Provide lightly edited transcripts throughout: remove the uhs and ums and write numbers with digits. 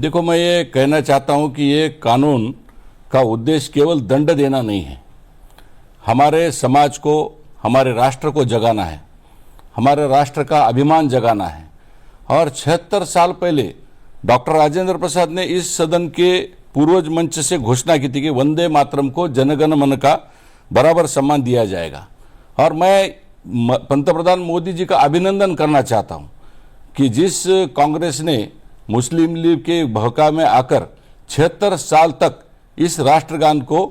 देखो, मैं ये कहना चाहता हूं कि ये कानून का उद्देश्य केवल दंड देना नहीं है। हमारे समाज को, हमारे राष्ट्र को जगाना है, हमारे राष्ट्र का अभिमान जगाना है। और 76 साल पहले डॉक्टर राजेंद्र प्रसाद ने इस सदन के पूर्वज मंच से घोषणा की थी कि वंदे मातरम को जनगण मन का बराबर सम्मान दिया जाएगा। और मैं पंतप्रधान मोदी जी का अभिनंदन करना चाहता हूं कि जिस कांग्रेस ने मुस्लिम लीग के भौका में आकर 76 साल तक इस राष्ट्रगान को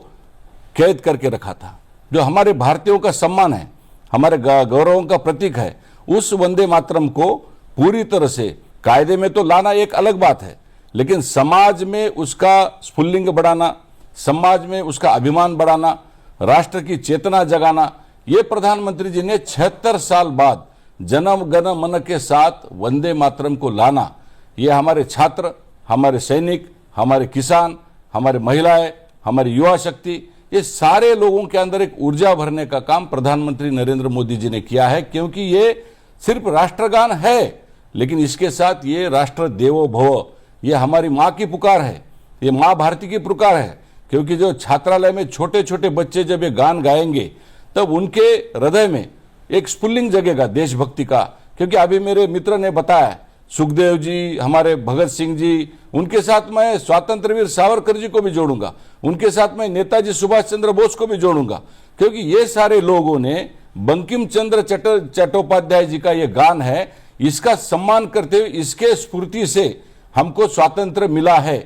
कैद करके रखा था, जो हमारे भारतीयों का सम्मान है, हमारे गौरवों का प्रतीक है, उस वंदे मातरम को पूरी तरह से कायदे में तो लाना एक अलग बात है, लेकिन समाज में उसका स्फुल्लिंग बढ़ाना, समाज में उसका अभिमान बढ़ाना, राष्ट्र की चेतना जगाना, ये प्रधानमंत्री जी ने 76 साल बाद जनम गण मन के साथ वंदे मातरम को लाना, ये हमारे छात्र, हमारे सैनिक, हमारे किसान, हमारे महिलाएं, हमारी युवा शक्ति, ये सारे लोगों के अंदर एक ऊर्जा भरने का काम प्रधानमंत्री नरेंद्र मोदी जी ने किया है। क्योंकि ये सिर्फ राष्ट्रगान है, लेकिन इसके साथ ये राष्ट्र देवो भव, ये हमारी माँ की पुकार है, ये माँ भारती की पुकार है। क्योंकि जो छात्रालय में छोटे छोटे बच्चे जब ये गान गाएंगे तब उनके हृदय में एक स्फुल्लिंग जगेगा देशभक्ति का। क्योंकि अभी मेरे मित्र ने बताया, सुखदेव जी, हमारे भगत सिंह जी, उनके साथ मैं स्वातंत्र वीर सावरकर जी को भी जोड़ूंगा, उनके साथ मैं नेताजी सुभाष चंद्र बोस को भी जोड़ूंगा। क्योंकि ये सारे लोगों ने बंकिम चंद्र चट्टोपाध्याय जी का ये गान है, इसका सम्मान करते हुए इसके स्फूर्ति से हमको स्वातंत्र मिला है।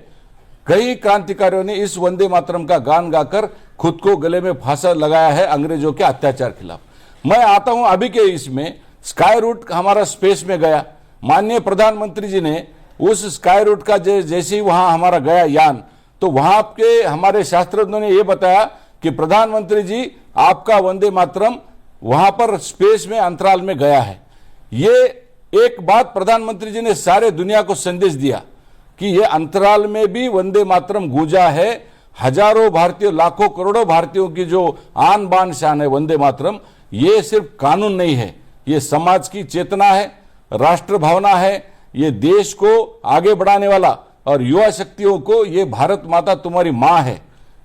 कई क्रांतिकारियों ने इस वंदे मातरम का गान गाकर खुद को गले में फांसा लगाया है अंग्रेजों के अत्याचार खिलाफ। मैं आता हूं अभी के इसमें स्काई रूट हमारा स्पेस में गया, माननीय प्रधानमंत्री जी ने उस स्काई रूट का जैसे ही वहां हमारा गया यान, तो वहां के हमारे शास्त्रज्ञों ने यह बताया कि प्रधानमंत्री जी आपका वंदे मातरम वहां पर स्पेस में अंतराल में गया है। ये एक बात प्रधानमंत्री जी ने सारे दुनिया को संदेश दिया कि ये अंतराल में भी वंदे मातरम गूंजा है। हजारों भारतीयों, लाखों करोड़ों भारतीयों की जो आन बान शान है वंदे मातरम, ये सिर्फ कानून नहीं है, ये समाज की चेतना है, राष्ट्र भावना है, ये देश को आगे बढ़ाने वाला, और युवा शक्तियों को ये भारत माता तुम्हारी माँ है।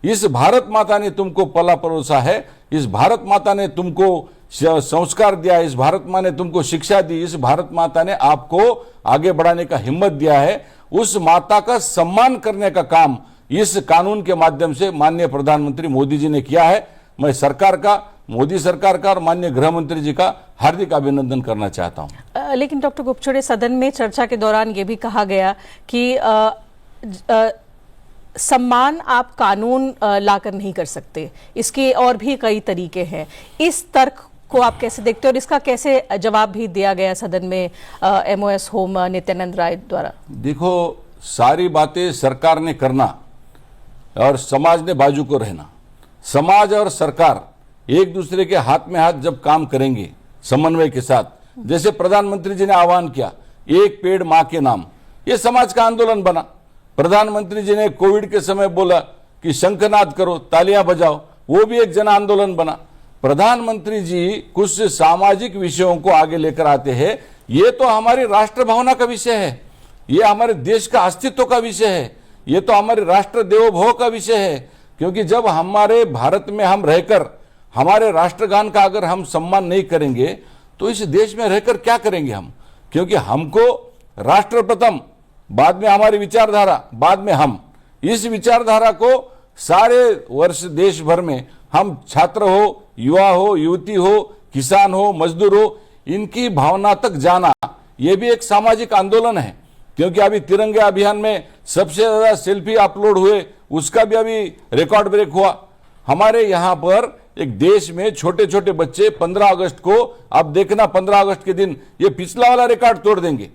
इस भारत माता ने तुमको पला परोसा है, इस भारत माता ने तुमको संस्कार दिया, इस भारत माँ ने तुमको शिक्षा दी, इस भारत माता ने आपको आगे बढ़ाने का हिम्मत दिया है। उस माता का सम्मान करने का काम इस कानून के माध्यम से माननीय प्रधानमंत्री मोदी जी ने किया है। मैं सरकार का, मोदी सरकार का और माननीय गृह मंत्री जी का हार्दिक अभिनंदन करना चाहता हूं। लेकिन डॉक्टर गुप्चोड़े, सदन में चर्चा के दौरान ये भी कहा गया कि सम्मान आप कानून लाकर नहीं कर सकते, इसके और भी कई तरीके हैं। इस तर्क को आप कैसे देखते हैं और इसका कैसे जवाब भी दिया गया सदन में MOS होम नित्यानंद राय द्वारा? देखो, सारी बातें सरकार ने करना और समाज ने बाजू को रहना। समाज और सरकार एक दूसरे के हाथ में हाथ जब काम करेंगे समन्वय के साथ, जैसे प्रधानमंत्री जी ने आह्वान किया एक पेड़ मां के नाम, ये समाज का आंदोलन बना। प्रधानमंत्री जी ने कोविड के समय बोला कि शंखनाद करो, तालियां बजाओ, वो भी एक जन आंदोलन बना। प्रधानमंत्री जी कुछ सामाजिक विषयों को आगे लेकर आते हैं, ये तो हमारी राष्ट्र भावना का विषय है, ये हमारे देश का अस्तित्व का विषय है, ये तो हमारे राष्ट्र देवोभव का विषय है। क्योंकि जब हमारे भारत में हम रहकर हमारे राष्ट्रगान का अगर हम सम्मान नहीं करेंगे तो इस देश में रहकर क्या करेंगे हम? क्योंकि हमको राष्ट्र प्रथम, बाद में हमारी विचारधारा, बाद में हम। इस विचारधारा को सारे वर्ष देश भर में हम छात्र हो, युवा हो, युवती हो, किसान हो, मजदूर हो, इनकी भावना तक जाना, यह भी एक सामाजिक आंदोलन है। क्योंकि अभी तिरंगे अभियान में सबसे ज्यादा सेल्फी अपलोड हुए, उसका भी अभी रिकॉर्ड ब्रेक हुआ। हमारे यहां पर एक देश में छोटे छोटे बच्चे 15 अगस्त को, अब देखना 15 अगस्त के दिन ये पिछला वाला रिकॉर्ड तोड़ देंगे।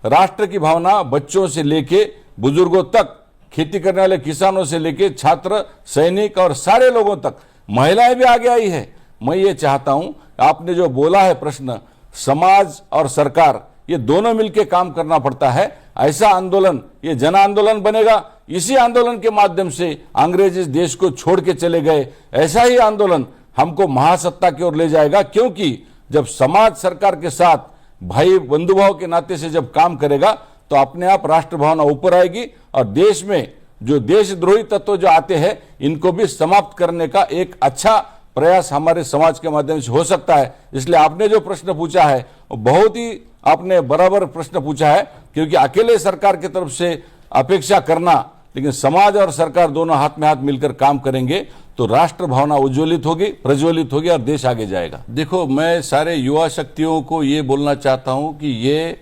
राष्ट्र की भावना बच्चों से लेके बुजुर्गों तक, खेती करने वाले किसानों से लेके छात्र, सैनिक और सारे लोगों तक, महिलाएं भी आगे आई है। मैं ये चाहता हूं, आपने जो बोला है प्रश्न, समाज और सरकार ये दोनों मिलकर काम करना पड़ता है। ऐसा आंदोलन ये जन आंदोलन बनेगा। इसी आंदोलन के माध्यम से अंग्रेज इस देश को छोड़ के चले गए, ऐसा ही आंदोलन हमको महासत्ता की ओर ले जाएगा। क्योंकि जब समाज सरकार के साथ भाई बंधुभाव के नाते से जब काम करेगा तो अपने आप राष्ट्र भावना ऊपर आएगी और देश में जो देशद्रोही तत्व जो आते हैं इनको भी समाप्त करने का एक अच्छा प्रयास हमारे समाज के माध्यम से हो सकता है। इसलिए आपने जो प्रश्न पूछा है वो बहुत ही आपने बराबर प्रश्न पूछा है, क्योंकि अकेले सरकार की तरफ से अपेक्षा करना, लेकिन समाज और सरकार दोनों हाथ में हाथ मिलकर काम करेंगे तो राष्ट्र भावना उज्ज्वलित होगी, प्रज्वलित होगी और देश आगे जाएगा। देखो, मैं सारे युवा शक्तियों को ये बोलना चाहता हूं कि ये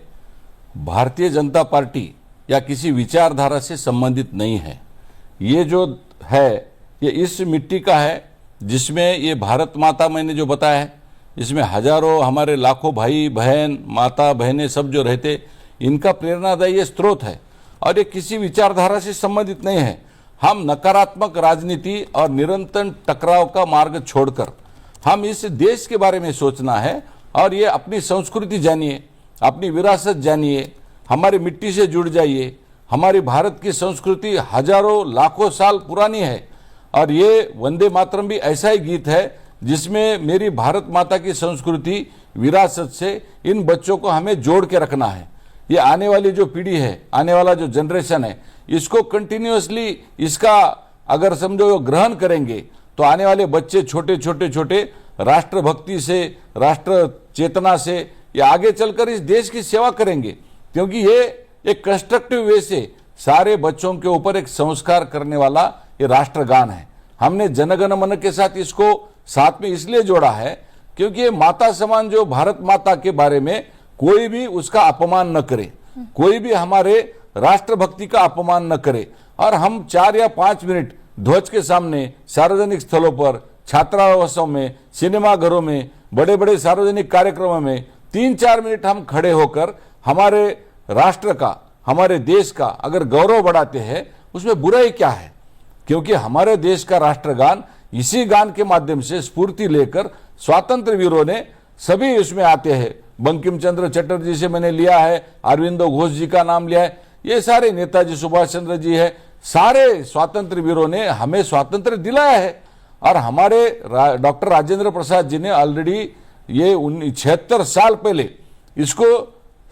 भारतीय जनता पार्टी या किसी विचारधारा से संबंधित नहीं है। ये जो है ये इस मिट्टी का है जिसमें ये भारत माता, मैंने जो बताया है, इसमें हजारों हमारे लाखों भाई बहन माता बहनें सब जो रहते, इनका प्रेरणादायी ये स्रोत है और ये किसी विचारधारा से संबंधित नहीं है। हम नकारात्मक राजनीति और निरंतर टकराव का मार्ग छोड़कर हम इस देश के बारे में सोचना है और ये अपनी संस्कृति जानिए, अपनी विरासत जानिए, हमारी मिट्टी से जुड़ जाइए। हमारी भारत की संस्कृति हजारों लाखों साल पुरानी है और ये वंदे मातरम भी ऐसा ही गीत है जिसमें मेरी भारत माता की संस्कृति विरासत से इन बच्चों को हमें जोड़ के रखना है। ये आने वाली जो पीढ़ी है, आने वाला जो जनरेशन है, इसको कंटिन्यूअसली इसका अगर समझो ग्रहण करेंगे तो आने वाले बच्चे छोटे राष्ट्रभक्ति से, राष्ट्र चेतना से ये आगे चलकर इस देश की सेवा करेंगे, क्योंकि ये एक कंस्ट्रक्टिव वे से सारे बच्चों के ऊपर एक संस्कार करने वाला ये राष्ट्रगान है। हमने जनगण मन के साथ इसको साथ में इसलिए जोड़ा है क्योंकि ये माता समान जो भारत माता के बारे में कोई भी उसका अपमान न करे, कोई भी हमारे राष्ट्रभक्ति का अपमान न करे। और हम 4 या 5 मिनट ध्वज के सामने सार्वजनिक स्थलों पर, छात्रावासों में, सिनेमा घरों में, बड़े बड़े सार्वजनिक कार्यक्रमों में 3-4 मिनट हम खड़े होकर हमारे राष्ट्र का, हमारे देश का अगर गौरव बढ़ाते हैं, उसमें बुराई क्या है? क्योंकि हमारे देश का राष्ट्रगान, इसी गान के माध्यम से स्फूर्ति लेकर स्वातंत्र वीरों ने सभी इसमें आते हैं। बंकिम चंद्र चटर्जी से मैंने लिया है, अरविंदो घोष जी का नाम लिया है, ये सारे नेताजी सुभाष चंद्र जी है, सारे स्वातंत्र वीरों ने हमें स्वातंत्र दिलाया है। और हमारे डॉक्टर राजेंद्र प्रसाद जी ने ऑलरेडी ये 76 साल पहले इसको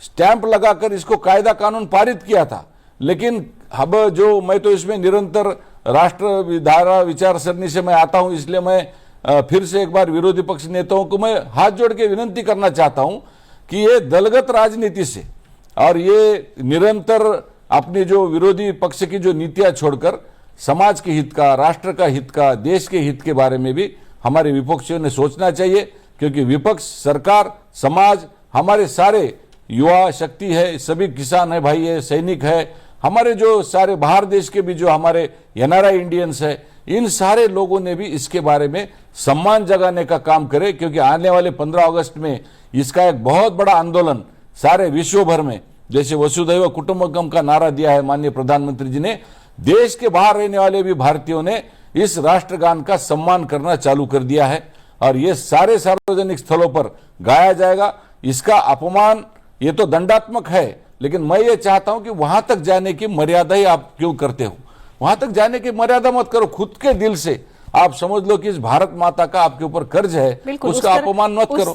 स्टैंप लगाकर इसको कायदा कानून पारित किया था। लेकिन अब जो मैं तो इसमें निरंतर राष्ट्र धारा विचार सरणी से मैं आता हूं, इसलिए मैं फिर से एक बार विरोधी पक्ष नेताओं को मैं हाथ जोड़ के विनंती करना चाहता हूं कि ये दलगत राजनीति से और ये निरंतर अपनी जो विरोधी पक्ष की जो नीतियां छोड़कर समाज के हित का, राष्ट्र का हित का, देश के हित के बारे में भी हमारे विपक्षियों ने सोचना चाहिए। क्योंकि विपक्ष, सरकार, समाज, हमारे सारे युवा शक्ति है, सभी किसान है भाई है, सैनिक है, हमारे जो सारे बाहर देश के भी जो हमारे NRI इंडियंस है, इन सारे लोगों ने भी इसके बारे में सम्मान जगाने का काम करे। क्योंकि आने वाले 15 अगस्त में इसका एक बहुत बड़ा आंदोलन सारे विश्व भर में, जैसे वसुधैव कुटुंबकम का नारा दिया है माननीय प्रधानमंत्री जी ने, देश के बाहर रहने वाले भी भारतीयों ने इस राष्ट्रगान का सम्मान करना चालू कर दिया है और ये सारे सार्वजनिक स्थलों पर गाया जाएगा। इसका अपमान ये तो दंडात्मक है, लेकिन मैं ये चाहता हूं कि वहां तक जाने की मर्यादा ही आप क्यों करते हो? वहां तक जाने की मर्यादा मत करो। खुद के दिल से आप समझ लो कि इस भारत माता का आपके ऊपर कर्ज है, उसका अपमान मत करो।